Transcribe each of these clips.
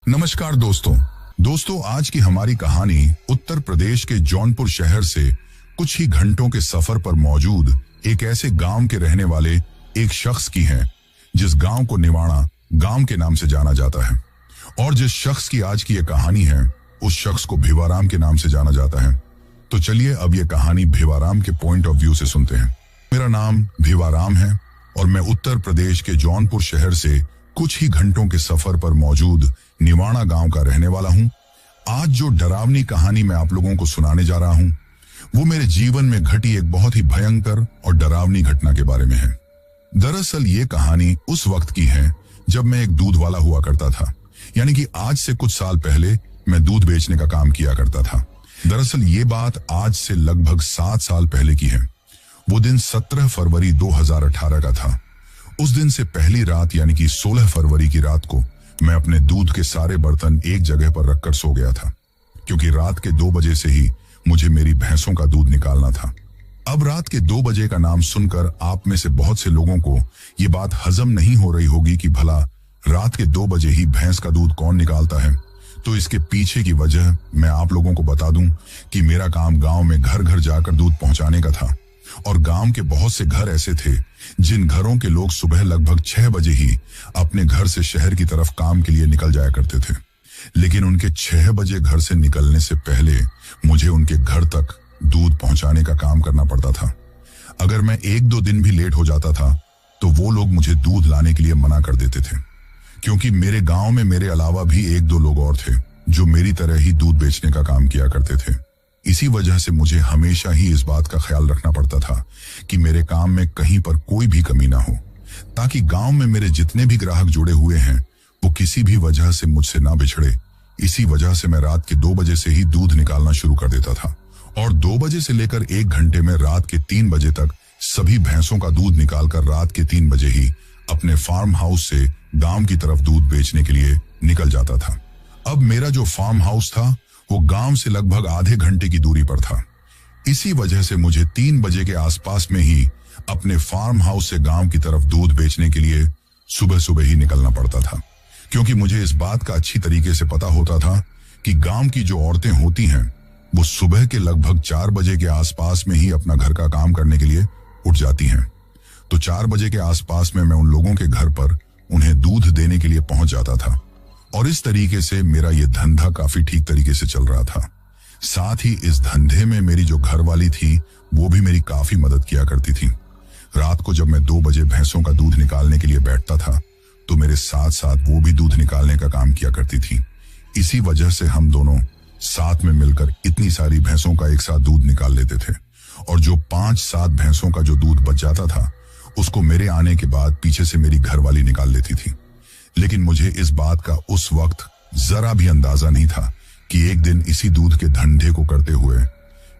नमस्कार दोस्तों आज की हमारी कहानी उत्तर प्रदेश के जौनपुर शहर से कुछ ही घंटों के सफर पर मौजूद एक ऐसे गांव के रहने वाले एक शख्स की है जिस गांव को निवाड़ा गांव के नाम से जाना जाता है। और जिस शख्स की आज की ये कहानी है उस शख्स को भिवाराम के नाम से जाना जाता है। तो चलिए अब ये कहानी भिवाराम के पॉइंट ऑफ व्यू से सुनते हैं। मेरा नाम भिवाराम है और मैं उत्तर प्रदेश के जौनपुर शहर से कुछ ही घंटों के सफर पर मौजूद निवाड़ा गांव का रहने वाला हूं। आज जो डरावनी कहानी मैं आप लोगों को सुनाने जा रहा हूं वो मेरे जीवन में घटी एक बहुत ही भयंकर और डरावनी घटना के बारे में है। दरअसल ये कहानी उस वक्त की है जब मैं एक दूध वाला हुआ करता था, यानी कि आज से कुछ साल पहले मैं दूध बेचने का काम किया करता था। दरअसल ये बात आज से लगभग 7 साल पहले की है। वो दिन 17 फरवरी 2018 का था। उस दिन से पहली रात यानी कि 16 फरवरी की रात को मैं अपने दूध के सारे बर्तन एक जगह पर रखकर सो गया था, क्योंकि रात के 2 बजे से ही मुझे मेरी भैंसों का दूध निकालना था। अब रात के 2 बजे का नाम सुनकर आप में से बहुत से लोगों को ये बात हजम नहीं हो रही होगी कि भला रात के 2 बजे ही भैंस का दूध कौन निकालता है। तो इसके पीछे की वजह मैं आप लोगों को बता दूं कि मेरा काम गांव में घर घर जाकर दूध पहुंचाने का था। और गांव के बहुत से घर ऐसे थे जिन घरों के लोग सुबह लगभग 6 बजे ही अपने घर से शहर की तरफ काम के लिए निकल जाया करते थे, लेकिन उनके 6 बजे घर से निकलने से पहले मुझे उनके घर तक दूध पहुंचाने का काम करना पड़ता था। अगर मैं 1-2 दिन भी लेट हो जाता था तो वो लोग मुझे दूध लाने के लिए मना कर देते थे, क्योंकि मेरे गांव में मेरे अलावा भी 1-2 लोग और थे जो मेरी तरह ही दूध बेचने का काम किया करते थे। इसी वजह से मुझे हमेशा ही इस बात का ख्याल रखना पड़ता था कि मेरे काम में कहीं पर कोई भी कमी ना हो, ताकि गांव में मेरे जितने भी ग्राहक जुड़े हुए हैं वो किसी भी वजह से मुझसे ना बिछड़े। इसी वजह से मैं रात के 2 बजे से ही दूध निकालना शुरू कर देता था और 2 बजे से लेकर 1 घंटे में रात के 3 बजे तक सभी भैंसों का दूध निकालकर रात के 3 बजे ही अपने फार्म हाउस से गांव की तरफ दूध बेचने के लिए निकल जाता था। अब मेरा जो फार्म हाउस था वो गांव से लगभग आधे घंटे की दूरी पर था। इसी वजह से मुझे 3 बजे के आसपास में ही अपने फार्म हाउस से गांव की तरफ दूध बेचने के लिए सुबह सुबह ही निकलना पड़ता था, क्योंकि मुझे इस बात का अच्छी तरीके से पता होता था कि गांव की जो औरतें होती हैं वो सुबह के लगभग 4 बजे के आसपास में ही अपना घर का काम करने के लिए उठ जाती हैं। तो 4 बजे के आसपास में मैं उन लोगों के घर पर उन्हें दूध देने के लिए पहुंच जाता था और इस तरीके से मेरा ये धंधा काफी ठीक तरीके से चल रहा था। साथ ही इस धंधे में मेरी जो घरवाली थी वो भी मेरी काफी मदद किया करती थी। रात को जब मैं 2 बजे भैंसों का दूध निकालने के लिए बैठता था तो मेरे साथ साथ वो भी दूध निकालने का काम किया करती थी। इसी वजह से हम दोनों साथ में मिलकर इतनी सारी भैंसों का एक साथ दूध निकाल लेते थे और जो 5-7 भैंसों का जो दूध बच जाता था उसको मेरे आने के बाद पीछे से मेरी घरवाली निकाल लेती थी। लेकिन मुझे इस बात का उस वक्त जरा भी अंदाजा नहीं था कि एक दिन इसी दूध के धंधे को करते हुए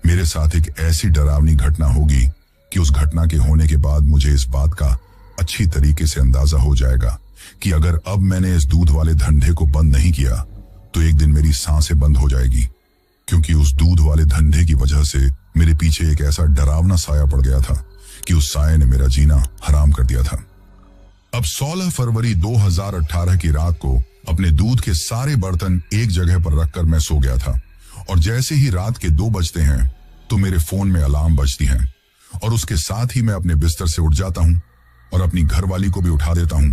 मेरे साथ एक ऐसी डरावनी घटना होगी कि उस घटना के होने के बाद मुझे इस बात का अच्छी तरीके से अंदाजा हो जाएगा कि अगर अब मैंने इस दूध वाले धंधे को बंद नहीं किया तो एक दिन मेरी सांसें बंद हो जाएगी, क्योंकि उस दूध वाले धंधे की वजह से मेरे पीछे एक ऐसा डरावना साया पड़ गया था कि उस साये ने मेरा जीना हराम कर दिया था। अब 16 फरवरी 2018 की रात को अपने दूध के सारे बर्तन एक जगह पर रखकर मैं सो गया था और जैसे ही रात के 2 बजते हैं तो मेरे फोन में अलार्म बजती है और उसके साथ ही मैं अपने बिस्तर से उठ जाता हूं और अपनी घरवाली को भी उठा देता हूं।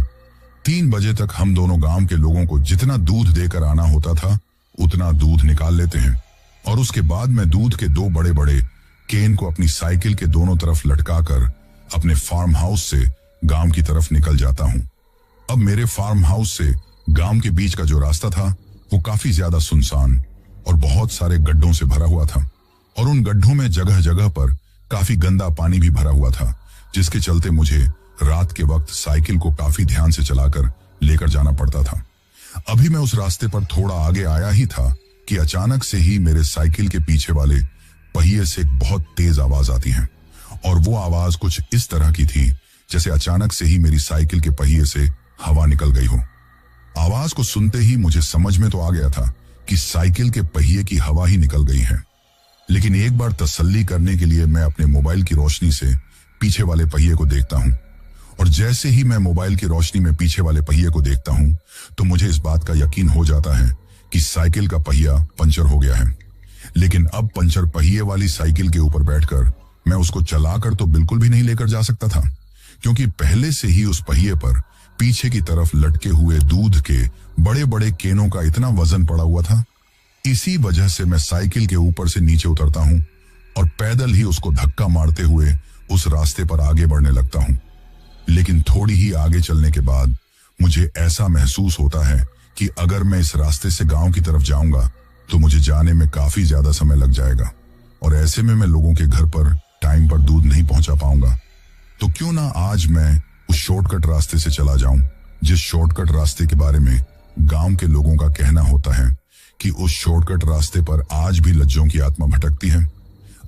3 बजे तक हम दोनों गांव के लोगों को जितना दूध देकर आना होता था उतना दूध निकाल लेते हैं और उसके बाद मैं दूध के 2 बड़े बड़े केन को अपनी साइकिल के दोनों तरफ लटकाकर अपने फार्म हाउस से गांव की तरफ निकल जाता हूं। अब मेरे फार्म हाउस से गांव के बीच का जो रास्ता था वो काफी ज्यादा सुनसान और बहुत सारे गड्ढों से भरा हुआ था और उन गड्ढों में जगह जगह पर काफी गंदा पानी भी भरा हुआ था, जिसके चलते मुझे रात के वक्त साइकिल को काफी ध्यान से चलाकर लेकर जाना पड़ता था। अभी मैं उस रास्ते पर थोड़ा आगे आया ही था कि अचानक से ही मेरे साइकिल के पीछे वाले पहिए से एक बहुत तेज आवाज आती है और वो आवाज कुछ इस तरह की थी जैसे अचानक से ही मेरी साइकिल के पहिए से हवा निकल गई हो। आवाज को सुनते ही मुझे समझ में तो आ गया था कि साइकिल के पहिए की हवा ही निकल गई है, लेकिन एक बार तसल्ली करने के लिए मैं अपने मोबाइल की रोशनी से पीछे वाले पहिए को देखता हूं और जैसे ही मैं मोबाइल की रोशनी में पीछे वाले पहिए को देखता हूं तो मुझे इस बात का यकीन हो जाता है कि साइकिल का पहिया पंचर हो गया है। लेकिन अब पंचर पहिए वाली साइकिल के ऊपर बैठकर मैं उसको चलाकर तो बिल्कुल भी नहीं लेकर जा सकता था, क्योंकि पहले से ही उस पहिए पर पीछे की तरफ लटके हुए दूध के बड़े बड़े केनों का इतना वजन पड़ा हुआ था। इसी वजह से मैं साइकिल के ऊपर से नीचे उतरता हूं और पैदल ही उसको धक्का मारते हुए उस रास्ते पर आगे बढ़ने लगता हूं। लेकिन थोड़ी ही आगे चलने के बाद मुझे ऐसा महसूस होता है कि अगर मैं इस रास्ते से गांव की तरफ जाऊंगा तो मुझे जाने में काफी ज्यादा समय लग जाएगा और ऐसे में मैं लोगों के घर पर टाइम पर दूध नहीं पहुंचा पाऊंगा। तो क्यों ना आज मैं उस शॉर्टकट रास्ते से चला जाऊं, जिस शॉर्टकट रास्ते के बारे में गांव के लोगों का कहना होता है कि उस शॉर्टकट रास्ते पर आज भी लज्जों की आत्मा भटकती है।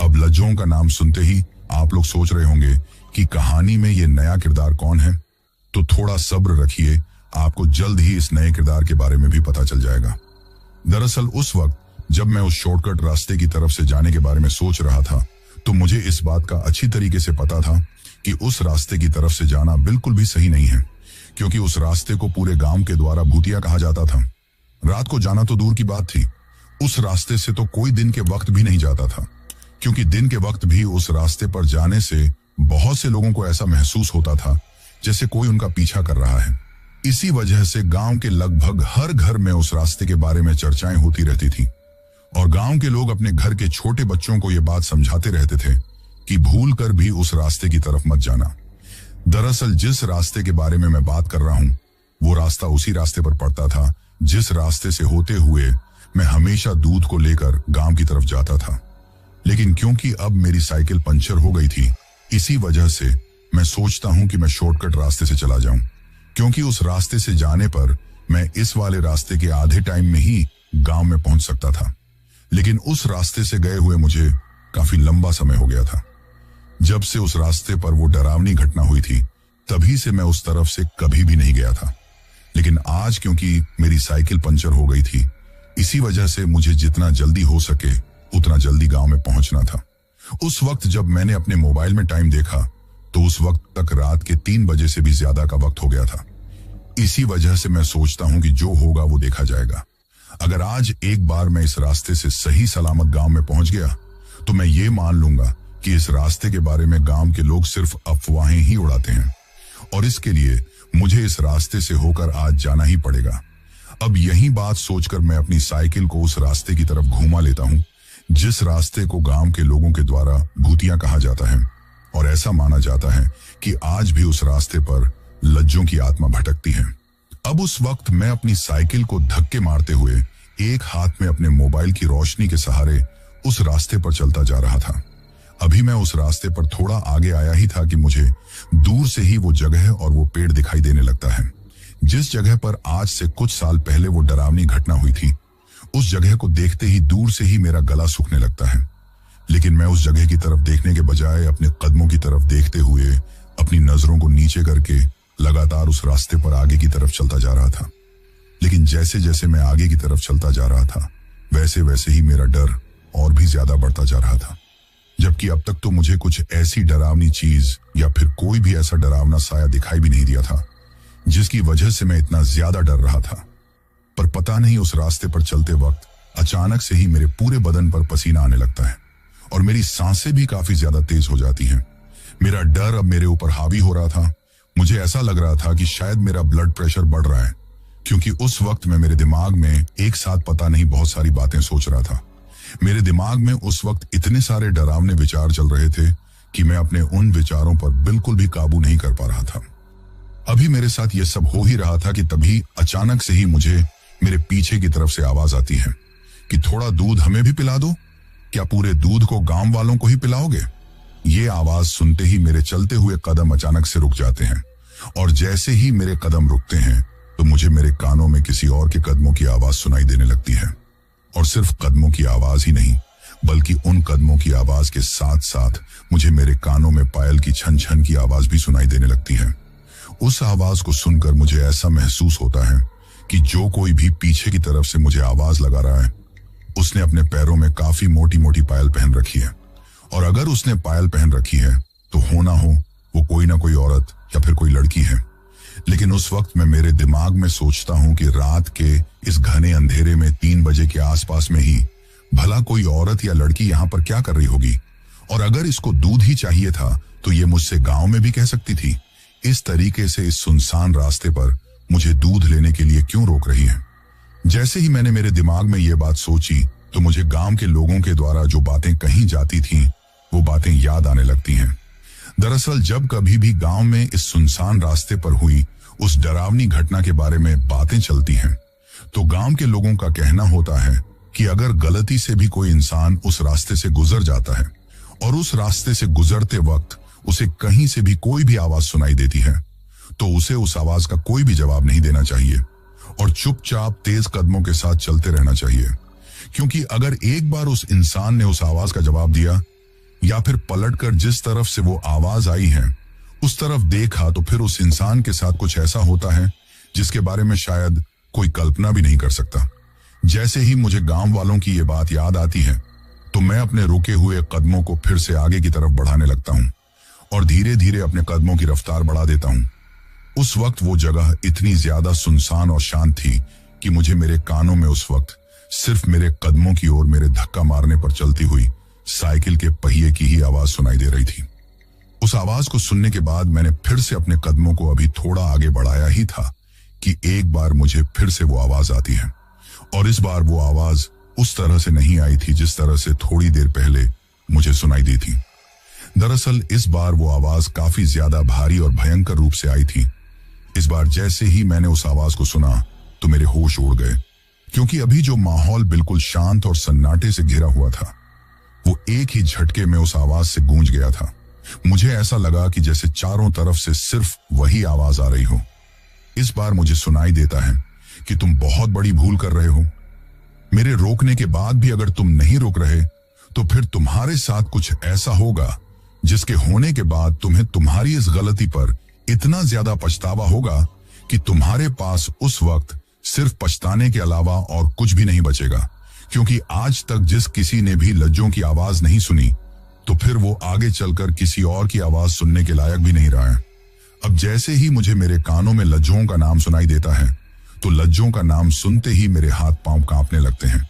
अब लज्जों का नाम सुनते ही आप लोग सोच रहे होंगे कि कहानी में ये नया किरदार कौन है, तो थोड़ा सब्र रखिए, आपको जल्द ही इस नए किरदार के बारे में भी पता चल जाएगा। दरअसल उस वक्त जब मैं उस शॉर्टकट रास्ते की तरफ से जाने के बारे में सोच रहा था तो मुझे इस बात का अच्छी तरीके से पता था कि उस रास्ते की तरफ से जाना बिल्कुल भी सही नहीं है, क्योंकि उस रास्ते को पूरे गांव के द्वारा भूतिया कहा जाता था। रात को जाना तो दूर की बात थी, उस रास्ते से तो कोई दिन के वक्त भी नहीं जाता था, क्योंकि दिन के वक्त भी उस रास्ते पर जाने से बहुत से लोगों को ऐसा महसूस होता था जैसे कोई उनका पीछा कर रहा है। इसी वजह से गांव के लगभग हर घर में उस रास्ते के बारे में चर्चाएं होती रहती थी और गांव के लोग अपने घर के छोटे बच्चों को यह बात समझाते रहते थे कि भूल कर भी उस रास्ते की तरफ मत जाना। दरअसल जिस रास्ते के बारे में मैं बात कर रहा हूं वो रास्ता उसी रास्ते पर पड़ता था जिस रास्ते से होते हुए मैं हमेशा दूध को लेकर गांव की तरफ जाता था। लेकिन क्योंकि अब मेरी साइकिल पंचर हो गई थी, इसी वजह से मैं सोचता हूं कि मैं शॉर्टकट रास्ते से चला जाऊं, क्योंकि उस रास्ते से जाने पर मैं इस वाले रास्ते के आधे टाइम में ही गांव में पहुंच सकता था। लेकिन उस रास्ते से गए हुए मुझे काफी लंबा समय हो गया था। जब से उस रास्ते पर वो डरावनी घटना हुई थी तभी से मैं उस तरफ से कभी भी नहीं गया था। लेकिन आज क्योंकि मेरी साइकिल पंचर हो गई थी, इसी वजह से मुझे जितना जल्दी हो सके उतना जल्दी गांव में पहुंचना था। उस वक्त जब मैंने अपने मोबाइल में टाइम देखा तो उस वक्त तक रात के 3 बजे से भी ज्यादा का वक्त हो गया था। इसी वजह से मैं सोचता हूं कि जो होगा वो देखा जाएगा। अगर आज एक बार मैं इस रास्ते से सही सलामत गांव में पहुंच गया तो मैं ये मान लूंगा कि इस रास्ते के बारे में गांव के लोग सिर्फ अफवाहें ही उड़ाते हैं और इसके लिए मुझे इस रास्ते से होकर आज जाना ही पड़ेगा। अब यही बात सोचकर मैं अपनी साइकिल को उस रास्ते की तरफ घुमा लेता हूं जिस रास्ते को गांव के लोगों के द्वारा भूतिया कहा जाता है और ऐसा माना जाता है कि आज भी उस रास्ते पर लज्जों की आत्मा भटकती है। अब उस वक्त मैं अपनी साइकिल को धक्के मारते हुए एक हाथ में अपने मोबाइल की रोशनी के सहारे उस रास्ते पर चलता जा रहा था। अभी मैं उस रास्ते पर थोड़ा आगे आया ही था कि मुझे दूर से ही वो जगह और वो पेड़ दिखाई देने लगता है जिस जगह पर आज से कुछ साल पहले वो डरावनी घटना हुई थी। उस जगह को देखते ही दूर से ही मेरा गला सूखने लगता है, लेकिन मैं उस जगह की तरफ देखने के बजाय अपने कदमों की तरफ देखते हुए अपनी नजरों को नीचे करके लगातार उस रास्ते पर आगे की तरफ चलता जा रहा था। लेकिन जैसे जैसे मैं आगे की तरफ चलता जा रहा था वैसे वैसे ही मेरा डर और भी ज्यादा बढ़ता जा रहा था, जबकि अब तक तो मुझे कुछ ऐसी डरावनी चीज या फिर कोई भी ऐसा डरावना साया दिखाई भी नहीं दिया था जिसकी वजह से मैं इतना ज्यादा डर रहा था। पर पता नहीं उस रास्ते पर चलते वक्त अचानक से ही मेरे पूरे बदन पर पसीना आने लगता है और मेरी सांसें भी काफी ज्यादा तेज हो जाती हैं। मेरा डर अब मेरे ऊपर हावी हो रहा था। मुझे ऐसा लग रहा था कि शायद मेरा ब्लड प्रेशर बढ़ रहा है, क्योंकि उस वक्त मैं मेरे दिमाग में एक साथ पता नहीं बहुत सारी बातें सोच रहा था। मेरे दिमाग में उस वक्त इतने सारे डरावने विचार चल रहे थे कि मैं अपने उन विचारों पर बिल्कुल भी काबू नहीं कर पा रहा था। अभी मेरे साथ ये सब हो ही रहा था कि तभी अचानक से ही मुझे मेरे पीछे की तरफ से आवाज आती है कि थोड़ा दूध हमें भी पिला दो, क्या पूरे दूध को गांव वालों को ही पिलाओगे? ये आवाज सुनते ही मेरे चलते हुए कदम अचानक से रुक जाते हैं और जैसे ही मेरे कदम रुकते हैं तो मुझे मेरे कानों में किसी और के कदमों की आवाज सुनाई देने लगती है। और सिर्फ कदमों की आवाज ही नहीं, बल्कि उन कदमों की आवाज के साथ साथ मुझे मेरे कानों में पायल की छन छन की आवाज भी सुनाई देने लगती है। उस आवाज को सुनकर मुझे ऐसा महसूस होता है कि जो कोई भी पीछे की तरफ से मुझे आवाज लगा रहा है उसने अपने पैरों में काफी मोटी मोटी पायल पहन रखी है, और अगर उसने पायल पहन रखी है तो होना हो वो कोई ना कोई औरत या फिर कोई लड़की है। लेकिन उस वक्त मैं मेरे दिमाग में सोचता हूं कि रात के इस घने अंधेरे में 3 बजे के आसपास में ही भला कोई औरत या लड़की यहां पर क्या कर रही होगी, और अगर इसको दूध ही चाहिए था तो ये मुझसे गांव में भी कह सकती थी। इस तरीके से इस सुनसान रास्ते पर मुझे दूध लेने के लिए क्यों रोक रही है। जैसे ही मैंने मेरे दिमाग में ये बात सोची तो मुझे गांव के लोगों के द्वारा जो बातें कही जाती थीं वो बातें याद आने लगती हैं। दरअसल जब कभी भी गांव में इस सुनसान रास्ते पर हुई उस डरावनी घटना के बारे में बातें चलती हैं तो गांव के लोगों का कहना होता है कि अगर गलती से भी कोई इंसान उस रास्ते से गुजर जाता है और उस रास्ते से गुजरते वक्त उसे कहीं से भी कोई भी आवाज सुनाई देती है तो उसे उस आवाज का कोई भी जवाब नहीं देना चाहिए और चुपचाप तेज कदमों के साथ चलते रहना चाहिए, क्योंकि अगर एक बार उस इंसान ने उस आवाज का जवाब दिया या फिर पलटकर जिस तरफ से वो आवाज आई है उस तरफ देखा तो फिर उस इंसान के साथ कुछ ऐसा होता है जिसके बारे में शायद कोई कल्पना भी नहीं कर सकता। जैसे ही मुझे गांव वालों की ये बात याद आती है तो मैं अपने रुके हुए कदमों को फिर से आगे की तरफ बढ़ाने लगता हूं और धीरे धीरे अपने कदमों की रफ्तार बढ़ा देता हूं। उस वक्त वो जगह इतनी ज्यादा सुनसान और शांत थी कि मुझे मेरे कानों में उस वक्त सिर्फ मेरे कदमों की ओर मेरे धक्का मारने पर चलती हुई साइकिल के पहिए की ही आवाज सुनाई दे रही थी। उस आवाज को सुनने के बाद मैंने फिर से अपने कदमों को अभी थोड़ा आगे बढ़ाया ही था कि एक बार मुझे फिर से वो आवाज आती है, और इस बार वो आवाज उस तरह से नहीं आई थी जिस तरह से थोड़ी देर पहले मुझे सुनाई दी थी। दरअसल इस बार वो आवाज काफी ज्यादा भारी और भयंकर रूप से आई थी। इस बार जैसे ही मैंने उस आवाज को सुना तो मेरे होश उड़ गए, क्योंकि अभी जो माहौल बिल्कुल शांत और सन्नाटे से घिरा हुआ था वो एक ही झटके में उस आवाज से गूंज गया था। मुझे ऐसा लगा कि जैसे चारों तरफ से सिर्फ वही आवाज आ रही हो। इस बार मुझे सुनाई देता है कि तुम बहुत बड़ी भूल कर रहे हो। मेरे रोकने के बाद भी अगर तुम नहीं रुक रहे तो फिर तुम्हारे साथ कुछ ऐसा होगा जिसके होने के बाद तुम्हें तुम्हारी इस गलती पर इतना ज्यादा पछतावा होगा कि तुम्हारे पास उस वक्त सिर्फ पछताने के अलावा और कुछ भी नहीं बचेगा, क्योंकि आज तक जिस किसी ने भी लज्जों की आवाज नहीं सुनी तो फिर वो आगे चलकर किसी और की आवाज सुनने के लायक भी नहीं रहा है। अब जैसे ही मुझे मेरे कानों में लज्जों का नाम सुनाई देता है तो लज्जों का नाम सुनते ही मेरे हाथ पांव कांपने लगते हैं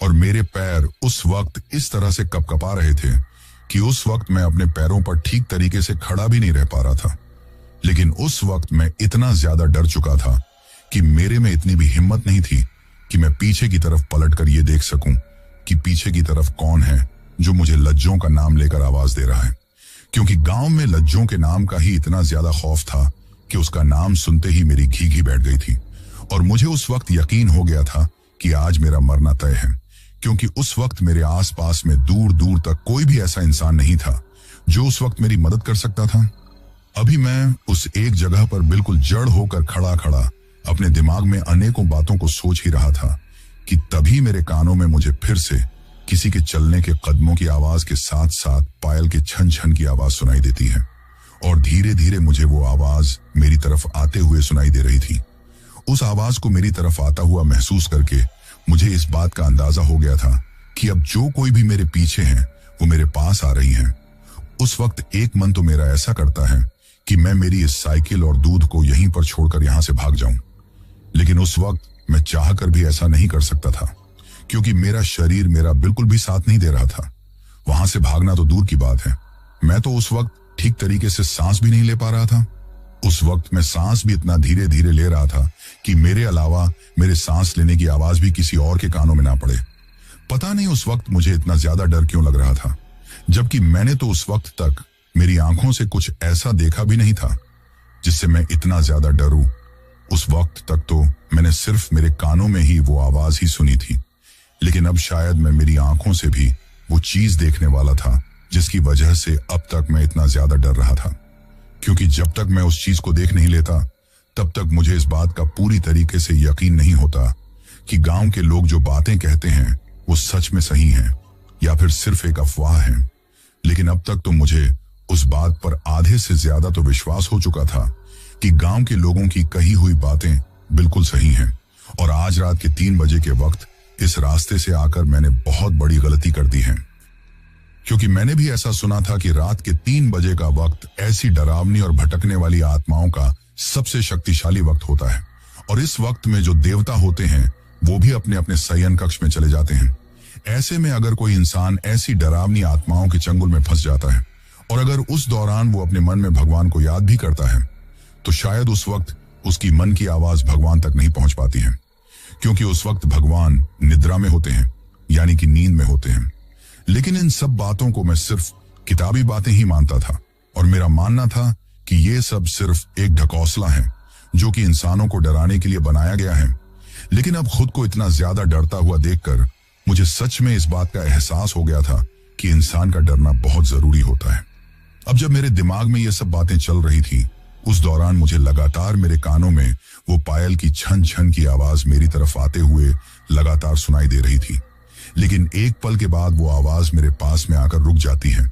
और मेरे पैर उस वक्त इस तरह से कपकपा रहे थे कि उस वक्त मैं अपने पैरों पर ठीक तरीके से खड़ा भी नहीं रह पा रहा था। लेकिन उस वक्त मैं इतना ज्यादा डर चुका था कि मेरे में इतनी भी हिम्मत नहीं थी कि मैं पीछे की तरफ पलटकर ये देख सकूं कि पीछे की तरफ कौन है जो मुझे लज्जों का नाम लेकर आवाज दे रहा है, क्योंकि गांव में लज्जों के नाम का ही इतना ज्यादा खौफ था कि उसका नाम सुनते ही मेरी घी बैठ गई थी और मुझे उस वक्त यकीन हो गया था कि आज मेरा मरना तय है, क्योंकि उस वक्त मेरे आसपास में दूर दूर तक कोई भी ऐसा इंसान नहीं था जो उस वक्त मेरी मदद कर सकता था। अभी मैं उस एक जगह पर बिल्कुल जड़ होकर खड़ा खड़ा अपने दिमाग में अनेकों बातों को सोच ही रहा था कि तभी मेरे कानों में मुझे फिर से किसी के चलने के कदमों की आवाज के साथ साथ पायल के छन छन की आवाज सुनाई देती है और धीरे धीरे मुझे वो आवाज मेरी तरफ आते हुए सुनाई दे रही थी। उस आवाज को मेरी तरफ आता हुआ महसूस करके मुझे इस बात का अंदाजा हो गया था कि अब जो कोई भी मेरे पीछे हैं वो मेरे पास आ रही हैं। उस वक्त एक मन तो मेरा ऐसा करता है कि मैं मेरी इस साइकिल और दूध को यहीं पर छोड़कर यहां से भाग जाऊं, लेकिन उस वक्त मैं चाहकर भी ऐसा नहीं कर सकता था, क्योंकि मेरा शरीर मेरा बिल्कुल भी साथ नहीं दे रहा था। वहां से भागना तो दूर की बात है, मैं तो उस वक्त ठीक तरीके से सांस भी नहीं ले पा रहा था। उस वक्त मैं सांस भी इतना धीरे धीरे ले रहा था कि मेरे अलावा मेरे सांस लेने की आवाज भी किसी और के कानों में ना पड़े। पता नहीं उस वक्त मुझे इतना ज्यादा डर क्यों लग रहा था, जबकि मैंने तो उस वक्त तक मेरी आंखों से कुछ ऐसा देखा भी नहीं था जिससे मैं इतना ज्यादा डरूं। उस वक्त तक तो मैंने सिर्फ मेरे कानों में ही वो आवाज ही सुनी थी, लेकिन अब शायद मैं मेरी आंखों से भी वो चीज देखने वाला था जिसकी वजह से अब तक मैं इतना ज्यादा डर रहा था। क्योंकि जब तक मैं उस चीज को देख नहीं लेता तब तक मुझे इस बात का पूरी तरीके से यकीन नहीं होता कि गांव के लोग जो बातें कहते हैं वो सच में सही हैं या फिर सिर्फ एक अफवाह है। लेकिन अब तक तो मुझे उस बात पर आधे से ज्यादा तो विश्वास हो चुका था कि गांव के लोगों की कही हुई बातें बिल्कुल सही हैं और आज रात के 3 बजे के वक्त इस रास्ते से आकर मैंने बहुत बड़ी गलती कर दी है। क्योंकि मैंने भी ऐसा सुना था कि रात के 3 बजे का वक्त ऐसी डरावनी और भटकने वाली आत्माओं का सबसे शक्तिशाली वक्त होता है, और इस वक्त में जो देवता होते हैं वो भी अपने अपने शयन कक्ष में चले जाते हैं। ऐसे में अगर कोई इंसान ऐसी डरावनी आत्माओं के चंगुल में फंस जाता है और अगर उस दौरान वो अपने मन में भगवान को याद भी करता है, तो शायद उस वक्त उसकी मन की आवाज भगवान तक नहीं पहुंच पाती है, क्योंकि उस वक्त भगवान निद्रा में होते हैं, यानी कि नींद में होते हैं। लेकिन इन सब बातों को मैं सिर्फ किताबी बातें ही मानता था, और मेरा मानना था कि ये सब सिर्फ एक ढकौसला है जो कि इंसानों को डराने के लिए बनाया गया है। लेकिन अब खुद को इतना ज्यादा डरता हुआ देखकर मुझे सच में इस बात का एहसास हो गया था कि इंसान का डरना बहुत जरूरी होता है। अब जब मेरे दिमाग में ये सब बातें चल रही थी, उस दौरान मुझे लगातार मेरे कानों में वो पायल की छन छन की आवाज मेरी तरफ आते हुए लगातार सुनाई दे रही थी। लेकिन एक पल के बाद वो आवाज मेरे पास में आकर रुक जाती है,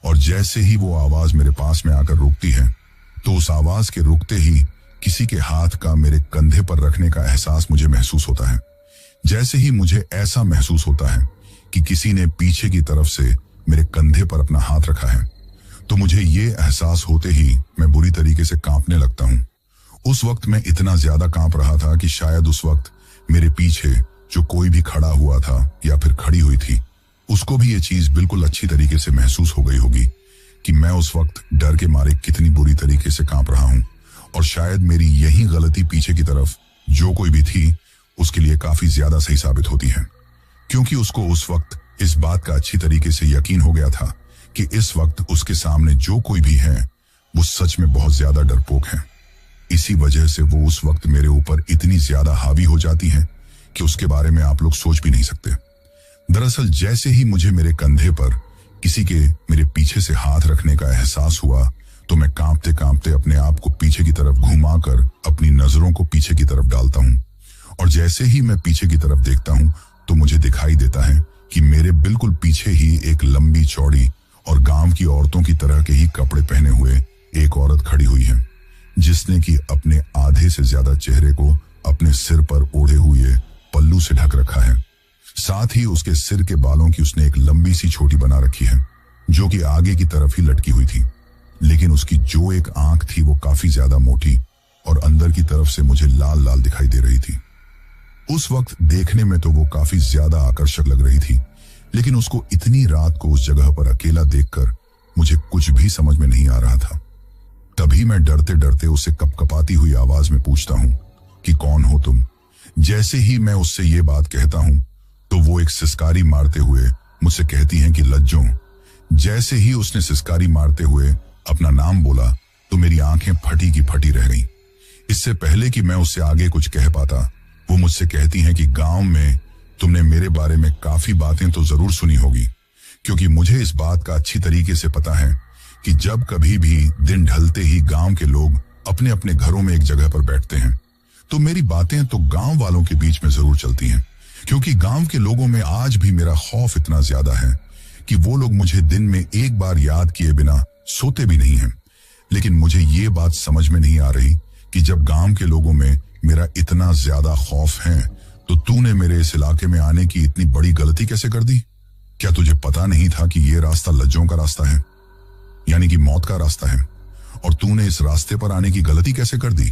और जैसे ही वो आवाज मेरे पास में आकर रुकती है, तो उस आवाज के रुकते ही किसी के हाथ का मेरे कंधे पर रखने का एहसास मुझे महसूस होता है। जैसे ही मुझे ऐसा महसूस होता है कि किसी ने पीछे की तरफ से मेरे कंधे पर अपना हाथ रखा है, तो मुझे ये एहसास होते ही मैं बुरी तरीके से कांपने लगता हूँ। उस वक्त मैं इतना ज्यादा कांप रहा था कि शायद उस वक्त मेरे पीछे जो कोई भी खड़ा हुआ था या फिर खड़ी हुई थी, उसको भी ये चीज बिल्कुल अच्छी तरीके से महसूस हो गई होगी कि मैं उस वक्त डर के मारे कितनी बुरी तरीके से कांप रहा हूँ। और शायद मेरी यही गलती पीछे की तरफ जो कोई भी थी उसके लिए काफी ज्यादा सही साबित होती है, क्योंकि उसको उस वक्त इस बात का अच्छी तरीके से यकीन हो गया था कि इस वक्त उसके सामने जो कोई भी है वो सच में बहुत ज्यादा डरपोक है। इसी वजह से वो उस वक्त मेरे ऊपर इतनी ज्यादा हावी हो जाती है कि उसके बारे में आप लोग सोच भी नहीं सकते। दरअसल जैसे ही मुझे मेरे कंधे पर किसी के मेरे पीछे से हाथ रखने का एहसास हुआ, तो मैं कांपते कांपते अपने आप को पीछे की तरफ घुमाकर अपनी नजरों को पीछे की तरफ डालता हूँ, और जैसे ही मैं पीछे की तरफ देखता हूँ तो मुझे दिखाई देता है कि मेरे बिल्कुल पीछे ही एक लंबी चौड़ी और गांव की औरतों की तरह के ही कपड़े पहने हुए एक औरत खड़ी हुई है, जिसने कि अपने आधे से ज्यादा चेहरे को अपने सिर पर ओढ़े हुए पल्लू से ढक रखा है। साथ ही उसके सिर के बालों की उसने एक लंबी सी छोटी बना रखी है, जो कि आगे की तरफ ही लटकी हुई थी। लेकिन उसकी जो एक आंख थी वो काफी ज्यादा मोटी और अंदर की तरफ से मुझे लाल लाल दिखाई दे रही थी। उस वक्त देखने में तो वो काफी ज्यादा आकर्षक लग रही थी, लेकिन उसको इतनी रात को उस जगह पर अकेला देखकर मुझे कुछ भी समझ में नहीं आ रहा था। तभी मैं डरते डरते उससे कपकपाती हुई आवाज में पूछता हूँ कि कौन हो तुम। जैसे ही मैं उससे ये बात कहता हूँ तो वो एक सिसकारी मारते हुए मुझसे कहती हैं कि लज्जो। जैसे ही उसने सिसकारी मारते हुए अपना नाम बोला तो मेरी आंखें फटी की फटी रह गईं। इससे पहले कि मैं उससे आगे कुछ कह पाता, वो मुझसे कहती हैं कि गांव में तुमने मेरे बारे में काफी बातें तो जरूर सुनी होगी, क्योंकि मुझे इस बात का अच्छी तरीके से पता है कि जब कभी भी दिन ढलते ही गांव के लोग अपने अपने घरों में एक जगह पर बैठते हैं, तो मेरी बातें तो गांव वालों के बीच में जरूर चलती हैं, क्योंकि गांव के लोगों में आज भी मेरा खौफ इतना ज्यादा है कि वो लोग मुझे दिन में एक बार याद किए बिना सोते भी नहीं हैं। लेकिन मुझे ये बात समझ में नहीं आ रही कि जब गांव के लोगों में मेरा इतना ज्यादा खौफ है, तो तूने मेरे इस इलाके में आने की इतनी बड़ी गलती कैसे कर दी? क्या तुझे पता नहीं था कि ये रास्ता लज्जों का रास्ता है, यानी कि मौत का रास्ता है, और तूने इस रास्ते पर आने की गलती कैसे कर दी?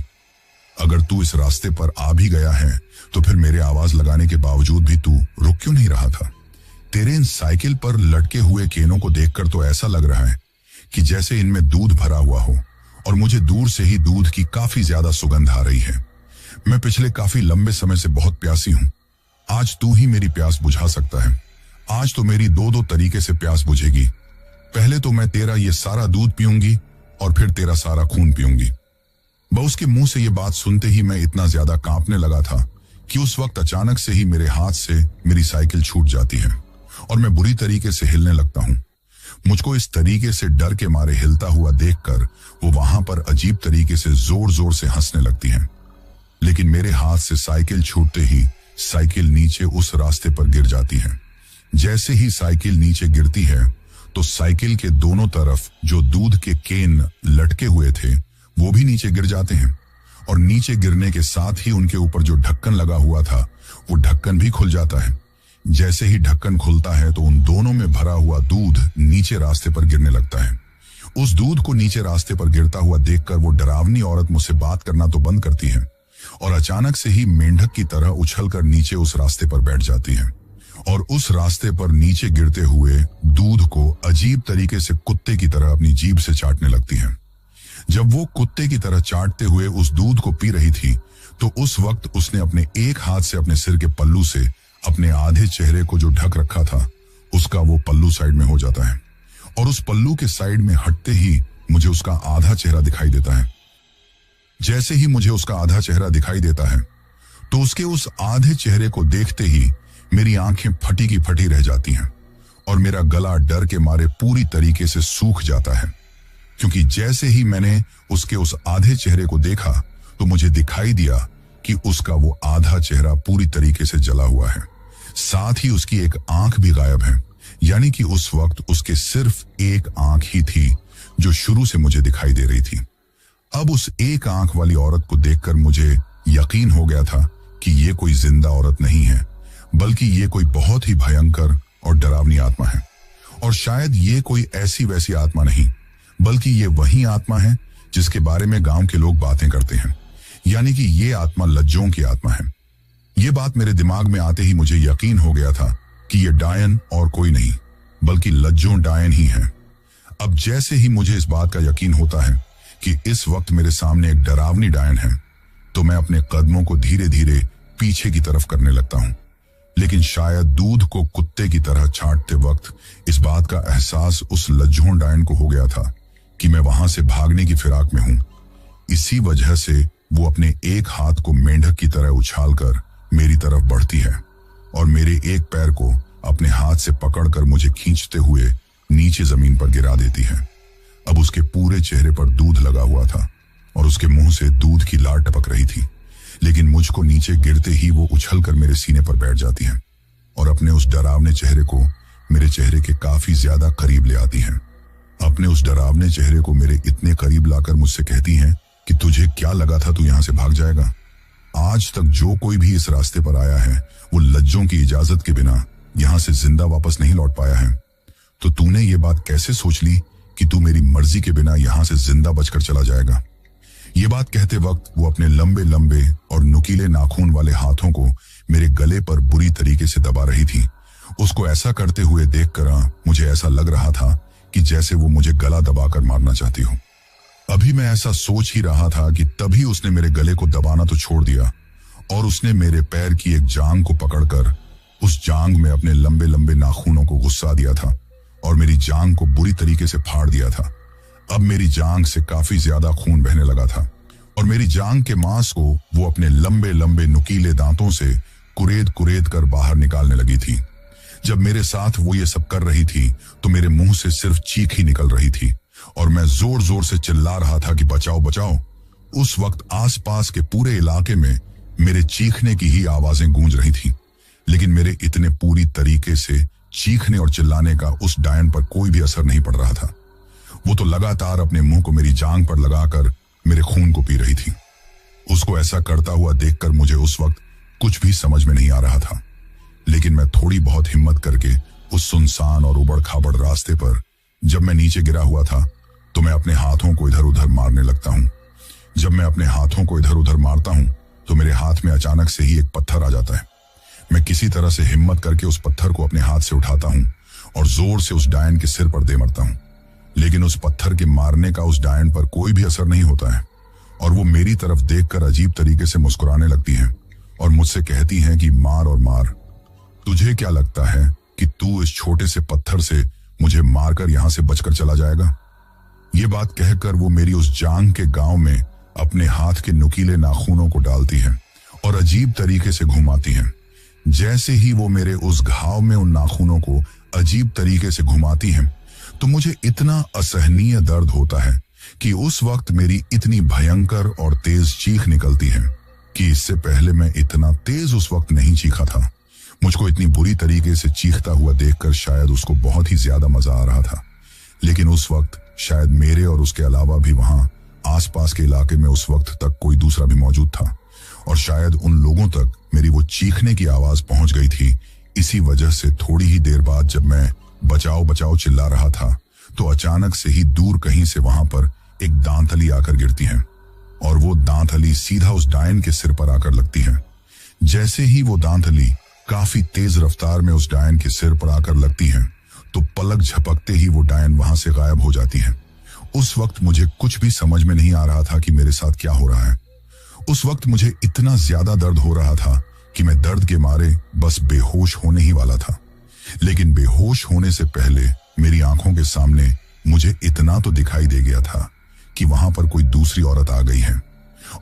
अगर तू इस रास्ते पर आ भी गया है तो फिर मेरे आवाज लगाने के बावजूद भी तू रुक क्यों नहीं रहा था? तेरे इन साइकिल पर लटके हुए केनों को देखकर तो ऐसा लग रहा है कि जैसे इनमें दूध भरा हुआ हो, और मुझे दूर से ही दूध की काफी ज्यादा सुगंध आ रही है। मैं पिछले काफी लंबे समय से बहुत प्यासी हूं। आज तू ही मेरी प्यास बुझा सकता है। आज तो मेरी दो दो तरीके से प्यास बुझेगी। पहले तो मैं तेरा ये सारा दूध पीऊंगी और फिर तेरा सारा खून पीऊंगी। बस उसके मुंह से ये बात सुनते ही मैं इतना ज्यादा कांपने लगा था कि उस वक्त अचानक से ही मेरे हाथ से मेरी साइकिल छूट जाती है और मैं बुरी तरीके से हिलने लगता हूँ। मुझको इस तरीके से डर के मारे हिलता हुआ देखकर वो वहां पर अजीब तरीके से जोर जोर से हंसने लगती हैं। लेकिन मेरे हाथ से साइकिल छूटते ही साइकिल नीचे उस रास्ते पर गिर जाती है। जैसे ही साइकिल नीचे गिरती है तो साइकिल के दोनों तरफ जो दूध के केन लटके हुए थे वो भी नीचे गिर जाते हैं, और नीचे गिरने के साथ ही उनके ऊपर जो ढक्कन लगा हुआ था वो ढक्कन भी खुल जाता है। जैसे ही ढक्कन खुलता है तो उन दोनों में भरा हुआ दूध नीचे रास्ते पर गिरने लगता है। उस दूध को नीचे रास्ते पर गिरता हुआ देखकर वो डरावनी औरत मुझसे बात करना तो बंद करती है और अचानक से ही मेंढक की तरह उछलकर नीचे उस रास्ते पर बैठ जाती है और उस रास्ते पर नीचे गिरते हुए दूध को अजीब तरीके से कुत्ते की तरह अपनी जीभ से चाटने लगती है। जब वो कुत्ते की तरह चाटते हुए उस दूध को पी रही थी तो उस वक्त उसने अपने एक हाथ से अपने सिर के पल्लू से अपने आधे चेहरे को जो ढक रखा था उसका वो पल्लू साइड में हो जाता है और उस पल्लू के साइड में हटते ही मुझे उसका आधा चेहरा दिखाई देता है। जैसे ही मुझे उसका आधा चेहरा दिखाई देता है तो उसके उस आधे चेहरे को देखते ही मेरी आंखें फटी की फटी रह जाती हैं और मेरा गला डर के मारे पूरी तरीके से सूख जाता है, क्योंकि जैसे ही मैंने उसके उस आधे चेहरे को देखा तो मुझे दिखाई दिया कि उसका वो आधा चेहरा पूरी तरीके से जला हुआ है, साथ ही उसकी एक आंख भी गायब है। यानी कि उस वक्त उसके सिर्फ एक आंख ही थी जो शुरू से मुझे दिखाई दे रही थी। अब उस एक आंख वाली औरत को देखकर मुझे यकीन हो गया था कि ये कोई जिंदा औरत नहीं है, बल्कि ये कोई बहुत ही भयंकर और डरावनी आत्मा है। और शायद ये कोई ऐसी वैसी आत्मा नहीं, बल्कि ये वही आत्मा है जिसके बारे में गांव के लोग बातें करते हैं। यानी कि ये आत्मा लज्जों की आत्मा है। ये बात मेरे दिमाग में आते ही मुझे यकीन हो गया था कि ये डायन और कोई नहीं बल्कि लज्जों डायन ही है। अब जैसे ही मुझे इस बात का यकीन होता है कि इस वक्त मेरे सामने एक डरावनी डायन है तो मैं अपने कदमों को धीरे धीरे पीछे की तरफ करने लगता हूं। लेकिन शायद दूध को कुत्ते की तरह छांटते वक्त इस बात का एहसास उस लज्जों डायन को हो गया था कि मैं वहां से भागने की फिराक में हूं। इसी वजह से वो अपने एक हाथ को मेंढक की तरह उछालकर मेरी तरफ बढ़ती है और मेरे एक पैर को अपने हाथ से पकड़कर मुझे खींचते हुए नीचे जमीन पर गिरा देती है। अब उसके पूरे चेहरे पर दूध लगा हुआ था और उसके मुंह से दूध की लार टपक रही थी, लेकिन मुझको नीचे गिरते ही वो उछलकर मेरे सीने पर बैठ जाती है और अपने उस डरावने चेहरे को मेरे चेहरे के काफी ज्यादा करीब ले आती हैं। अपने उस डरावने चेहरे को मेरे इतने करीब लाकर मुझसे कहती हैं कि तुझे क्या लगा था तू यहां से भाग जाएगा? आज तक जो कोई भी इस रास्ते पर आया है वो लज्जों की इजाजत के बिना यहां से जिंदा वापस नहीं लौट पाया है। तो तूने ये बात कैसे सोच ली कि तू मेरी मर्जी के बिना यहां से जिंदा बचकर चला जाएगा? ये बात कहते वक्त वो अपने लंबे लंबे और नुकीले नाखून वाले हाथों को मेरे गले पर बुरी तरीके से दबा रही थी। उसको ऐसा करते हुए देखकर मुझे ऐसा लग रहा था कि जैसे वो मुझे गला दबाकर मारना चाहती हो। अभी मैं ऐसा सोच ही रहा था कि तभी उसने मेरे गले को दबाना तो छोड़ दिया और उसने मेरे पैर की एक जांग को पकड़कर उस जांग में अपने लंबे लंबे नाखूनों को गुस्सा दिया था और मेरी जांग को बुरी तरीके से फाड़ दिया था। अब मेरी जांग से काफी ज्यादा खून बहने लगा था और मेरी जांग के मांस को वो अपने लंबे लंबे नुकीले दांतों से कुरेद कुरेद कर बाहर निकालने लगी थी। जब मेरे साथ वो ये सब कर रही थी तो मेरे मुंह से सिर्फ चीख ही निकल रही थी और मैं जोर जोर से चिल्ला रहा था कि बचाओ बचाओ। उस वक्त आसपास के पूरे इलाके में मेरे चीखने की ही आवाजें गूंज रही थी, लेकिन मेरे इतने पूरी तरीके से चीखने और चिल्लाने का उस डायन पर कोई भी असर नहीं पड़ रहा था। वो तो लगातार अपने मुंह को मेरी जांग पर लगाकर मेरे खून को पी रही थी। उसको ऐसा करता हुआ देखकर मुझे उस वक्त कुछ भी समझ में नहीं आ रहा था, लेकिन मैं थोड़ी बहुत हिम्मत करके उस सुनसान और उबड़ खाबड़ रास्ते पर जब मैं नीचे गिरा हुआ था तो मैं अपने हाथों को इधर उधर मारने लगता हूँ। जब मैं अपने हाथों को इधर उधर मारता हूँ तो मेरे हाथ में अचानक से ही एक पत्थर आ जाता है। मैं किसी तरह से हिम्मत करके उस पत्थर को अपने हाथ से उठाता हूँ और जोर से उस डायन के सिर पर दे मरता हूँ, लेकिन उस पत्थर के मारने का उस डायन पर कोई भी असर नहीं होता है और वो मेरी तरफ देखकर अजीब तरीके से मुस्कुराने लगती है और मुझसे कहती हैं कि मार और मार। तुझे क्या लगता है कि तू इस छोटे से पत्थर से मुझे मारकर यहां से बचकर चला जाएगा? ये बात कहकर वो मेरी उस जांग के गांव में अपने हाथ के नुकीले नाखूनों को डालती है और अजीब तरीके से घुमाती है। जैसे ही वो मेरे उस घाव में उन नाखूनों को अजीब तरीके से घुमाती है तो मुझे इतना असहनीय दर्द होता है कि उस वक्त मेरी इतनी भयंकर और तेज चीख निकलती है कि इससे पहले मैं इतना तेज उस वक्त नहीं चीखा था। मुझको इतनी बुरी तरीके से चीखता हुआ देखकर शायद उसको बहुत ही ज्यादा मजा आ रहा था, लेकिन उस वक्त शायद मेरे और उसके अलावा भी वहां आसपास के इलाके में उस वक्त तक कोई दूसरा भी मौजूद था और शायद उन लोगों तक मेरी वो चीखने की आवाज पहुंच गई थी इसी वजह से थोड़ी ही देर बाद जब मैं बचाओ बचाओ चिल्ला रहा था तो अचानक से ही दूर कहीं से वहां पर एक दांतली आकर गिरती है और वो दांतली सीधा उस डायन के सिर पर आकर लगती है। जैसे ही वो दांतली काफी तेज रफ्तार में उस डायन के सिर पर आकर लगती है तो पलक झपकते ही वो डायन वहां से गायब हो जाती है। उस वक्त मुझे कुछ भी समझ में नहीं आ रहा था कि मेरे साथ क्या हो रहा है। उस वक्त मुझे इतना ज्यादा दर्द हो रहा था कि मैं दर्द के मारे बस बेहोश होने ही वाला था। लेकिन बेहोश होने से पहले मेरी आंखों के सामने मुझे इतना तो दिखाई दे गया था कि वहां पर कोई दूसरी औरत आ गई है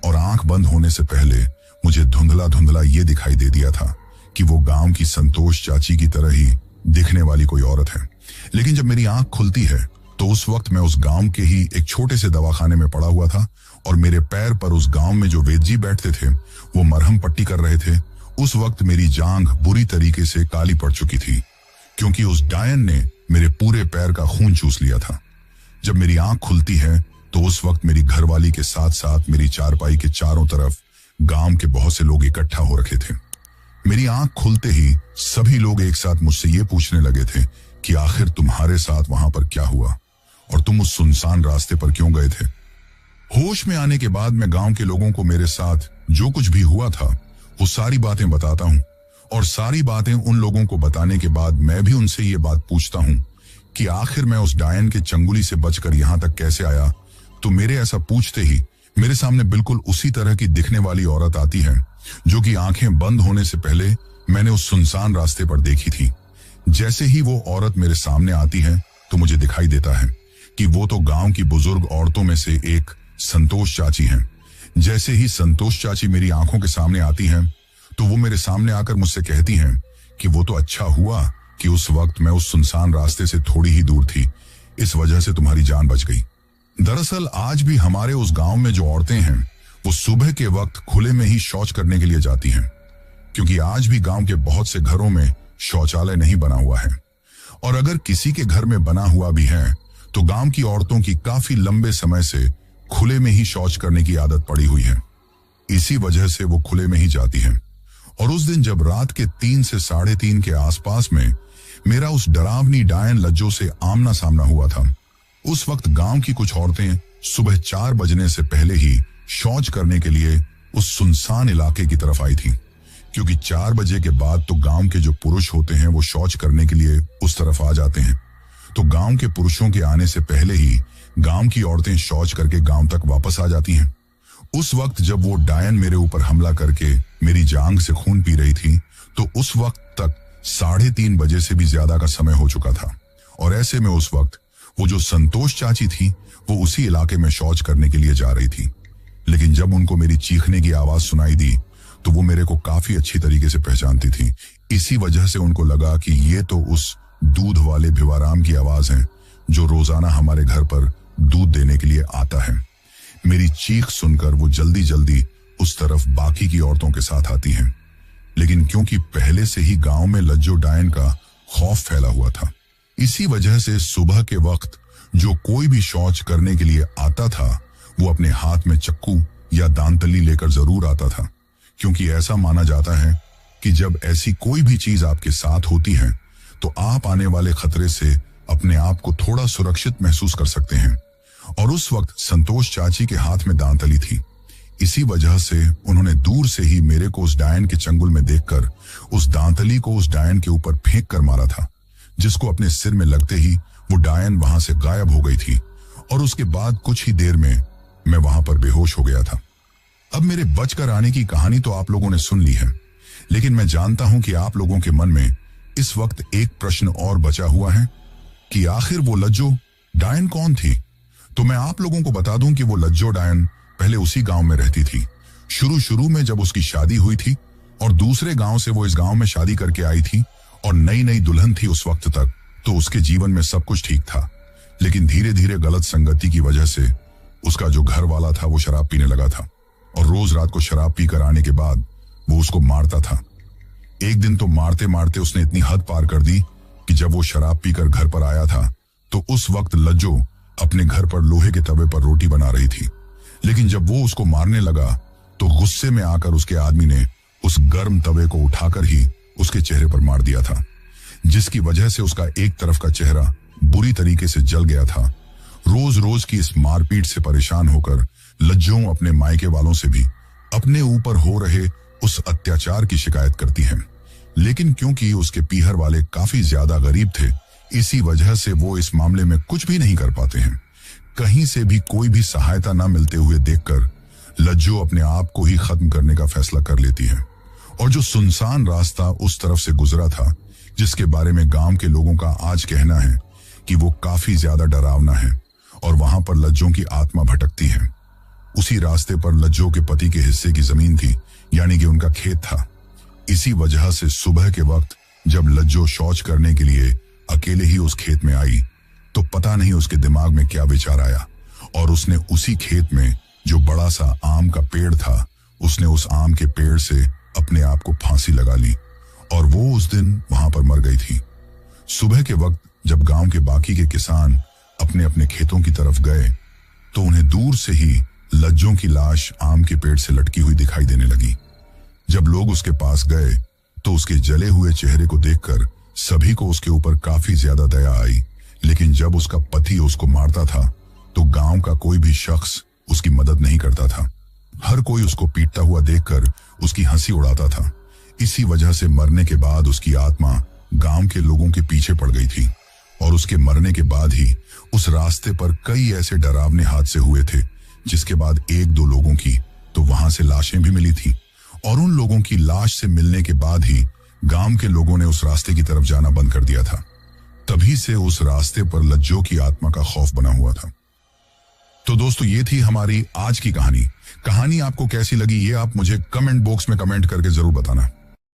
और आंख बंद होने से पहले मुझे धुंधला धुंधला ये दिखाई दे दिया था कि वो गांव की संतोष चाची की तरह ही दिखने वाली कोई औरत है। लेकिन जब मेरी आंख खुलती है तो उस वक्त मैं उस गांव के ही एक छोटे से दवाखाने में पड़ा हुआ था और मेरे पैर पर उस गांव में जो वेद जी बैठते थे वो मरहम पट्टी कर रहे थे। उस वक्त मेरी जांघ बुरी तरीके से काली पड़ चुकी थी क्योंकि उस डायन ने मेरे पूरे पैर का खून चूस लिया था। जब मेरी आंख खुलती है तो उस वक्त मेरी घरवाली के साथ साथ मेरी चारपाई के चारों तरफ गांव के बहुत से लोग इकट्ठा हो रखे थे। मेरी आंख खुलते ही सभी लोग एक साथ मुझसे ये पूछने लगे थे कि आखिर तुम्हारे साथ वहां पर क्या हुआ और तुम उस सुनसान रास्ते पर क्यों गए थे। होश में आने के बाद मैं गांव के लोगों को मेरे साथ जो कुछ भी हुआ था वो सारी बातें बताता हूँ और सारी बातें उन लोगों को बताने के बाद मैं भी उनसे ये बात पूछता हूँ कि आखिर मैं उस डायन के चंगुली से बचकर यहां तक कैसे आया। तो मेरे ऐसा पूछते ही मेरे सामने बिल्कुल उसी तरह की दिखने वाली औरत आती है जो कि आंखें बंद होने से पहले मैंने उस सुनसान रास्ते पर देखी थी। जैसे ही वो औरत मेरे सामने आती है तो मुझे दिखाई देता है कि वो तो गांव की बुजुर्ग औरतों में से एक संतोष चाची हैं। जैसे ही संतोष चाची मेरी आंखों के सामने आती हैं तो वो मेरे सामने आकर मुझसे कहती हैं कि वो तो अच्छा हुआ कि उस वक्त मैं उस सुनसान रास्ते से थोड़ी ही दूर थी, इस वजह से तुम्हारी जान बच गई। दरअसल आज भी हमारे उस गांव में जो औरतें हैं वो सुबह के वक्त खुले में ही शौच करने के लिए जाती हैं क्योंकि आज भी गांव के बहुत से घरों में शौचालय नहीं बना हुआ है और अगर किसी के घर में बना हुआ भी है तो गांव की औरतों की काफी लंबे समय से खुले में ही शौच करने की आदत पड़ी हुई है। इसी वजह से वो खुले में ही जाती हैं। और उस दिन जब रात के 3 से 3:30 के आसपास में मेरा उस डरावनी डायन लज्जो से आमना सामना हुआ था, उस वक्त गांव की कुछ औरतें सुबह 4 बजने से पहले ही शौच करने के लिए उस सुनसान इलाके की तरफ आई थी क्योंकि 4 बजे के बाद तो गांव के जो पुरुष होते हैं वो शौच करने के लिए उस तरफ आ जाते हैं। तो गांव के पुरुषों के आने से पहले ही गांव की औरतें शौच करके गांव तक वापस आ जाती हैं। उस वक्त जब वो डायन मेरे ऊपर हमला करके मेरी जांघ से खून पी रही थी तो उस वक्त तक 3:30 बजे से भी ज्यादा का समय हो चुका था और ऐसे में उस वक्त वो जो संतोष चाची थी वो उसी इलाके में शौच करने के लिए जा रही थी। लेकिन जब उनको मेरी चीखने की आवाज सुनाई दी तो वो मेरे को काफी अच्छी तरीके से पहचानती थी। इसी वजह से उनको लगा कि ये तो उस दूध वाले भिवाराम की आवाज है जो रोजाना हमारे घर पर दूध देने के लिए आता है। मेरी चीख सुनकर वो जल्दी जल्दी उस तरफ बाकी की औरतों के साथ आती हैं। लेकिन क्योंकि पहले से ही गांव में लज्जो डायन का खौफ फैला हुआ था, इसी वजह से सुबह के वक्त जो कोई भी शौच करने के लिए आता था वो अपने हाथ में चक्कू या दांतली लेकर जरूर आता था क्योंकि ऐसा माना जाता है कि जब ऐसी कोई भी चीज आपके साथ होती है तो आप आने वाले खतरे से अपने आप को थोड़ा सुरक्षित महसूस कर सकते हैं। और उस वक्त संतोष चाची के हाथ में दांतली थी। इसी वजह से उन्होंने दूर से ही मेरे को उस डायन के चंगुल में देखकर उस दांतली को उस डायन के ऊपर फेंक कर मारा था, जिसको अपने सिर में लगते ही वो डायन वहां से गायब हो गई थी और उसके बाद कुछ ही देर में मैं वहां पर बेहोश हो गया था। अब मेरे बचकर आने की कहानी तो आप लोगों ने सुन ली है, लेकिन मैं जानता हूं कि आप लोगों के मन में इस वक्त एक प्रश्न और बचा हुआ है कि आखिर वो लज्जो डायन कौन थी। तो मैं आप लोगों को बता दूं कि वो लज्जो डायन पहले उसी गांव में रहती थी। शुरू में जब उसकी शादी हुई थी और दूसरे गांव से वो इस गांव में शादी करके आई थी और नई नई दुल्हन थी उस वक्त तक, तो उसके जीवन में सब कुछ ठीक था। लेकिन धीरे धीरे गलत संगति की वजह से उसका जो घर वाला था वो शराब पीने लगा था और रोज रात को शराब पीकर आने के बाद वो उसको मारता था। एक दिन तो मारते मारते उसने इतनी हद पार कर दी कि जब वो शराब पीकर घर पर आया था तो उस वक्त लज्जो अपने घर पर लोहे के तवे पर रोटी बना रही थी। लेकिन जब वो उसको मारने लगा तो गुस्से में आकर उसके आदमी ने उस गर्म तवे को उठाकर ही उसके चेहरे पर मार दिया था, जिसकी वजह से उसका एक तरफ का चेहरा बुरी तरीके से जल गया था। रोज रोज की इस मारपीट से परेशान होकर लज्जो अपने मायके वालों से भी अपने ऊपर हो रहे उस अत्याचार की शिकायत करती है, लेकिन क्योंकि उसके पीहर वाले काफी ज्यादा गरीब थे, इसी वजह से वो इस मामले में कुछ भी नहीं कर पाते हैं। कहीं से भी कोई भी सहायता न मिलते हुए देखकर लज्जो अपने आप को ही खत्म करने का फैसला कर लेती है। और जो सुनसान रास्ता उस तरफ से गुजरा था, जिसके बारे में गांव के लोगों का आज कहना है कि वो काफी ज्यादा डरावना है और वहां पर लज्जो की आत्मा भटकती है, उसी रास्ते पर लज्जो के पति के हिस्से की जमीन थी, यानी कि उनका खेत था। इसी वजह से सुबह के वक्त जब लज्जो शौच करने के लिए अकेले ही उस खेत में आई, तो पता नहीं उसके दिमाग में क्या विचार आया और उसने उसी खेत में जो बड़ा सा आम का पेड़ था, उसने उस आम के पेड़ से अपने आप को फांसी लगा ली और वो उस दिन वहां पर मर गई थी। सुबह के वक्त जब गांव के बाकी के किसान अपने अपने खेतों की तरफ गए, तो उन्हें दूर से ही लज्जो की लाश आम के पेड़ से लटकी हुई दिखाई देने लगी। जब लोग उसके पास गए तो उसके जले हुए चेहरे को देखकर सभी को उसके ऊपर काफी ज्यादा दया आई, लेकिन जब उसका पति उसको मारता था तो गांव का कोई भी शख्स उसकी मदद नहीं करता था। हर कोई उसको पीटता हुआ देखकर उसकी हंसी उड़ाता था। इसी वजह से मरने के बाद उसकी आत्मा गांव के लोगों के पीछे पड़ गई थी और उसके मरने के बाद ही उस रास्ते पर कई ऐसे डरावने हादसे हुए थे, जिसके बाद एक दो लोगों की तो वहां से लाशें भी मिली थी और उन लोगों की लाश से मिलने के बाद ही गांव के लोगों ने उस रास्ते की तरफ जाना बंद कर दिया था। तभी से उस रास्ते पर लज्जो की आत्मा का खौफ बना हुआ था। तो दोस्तों, ये थी हमारी आज की कहानी। कहानी आपको कैसी लगी ये आप मुझे कमेंट बॉक्स में कमेंट करके जरूर बताना।